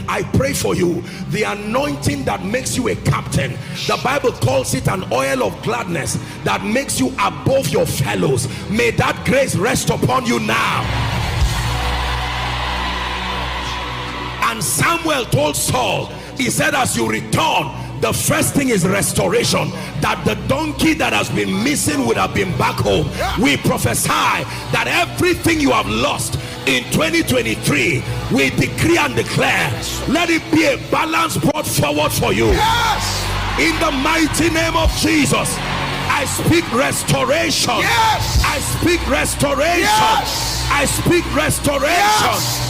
I pray for you, the anointing that makes you a captain, the Bible calls it an oil of gladness that makes you above your fellows. May that grace rest upon you now. And Samuel told Saul, he said, as you return, the first thing is restoration, that the donkey that has been missing would have been back home. We prophesy that everything you have lost in 2023, we decree and declare, let it be a balance brought forward for you. Yes. In the mighty name of Jesus, I speak restoration. Yes. I speak restoration. Yes. I speak restoration. Yes.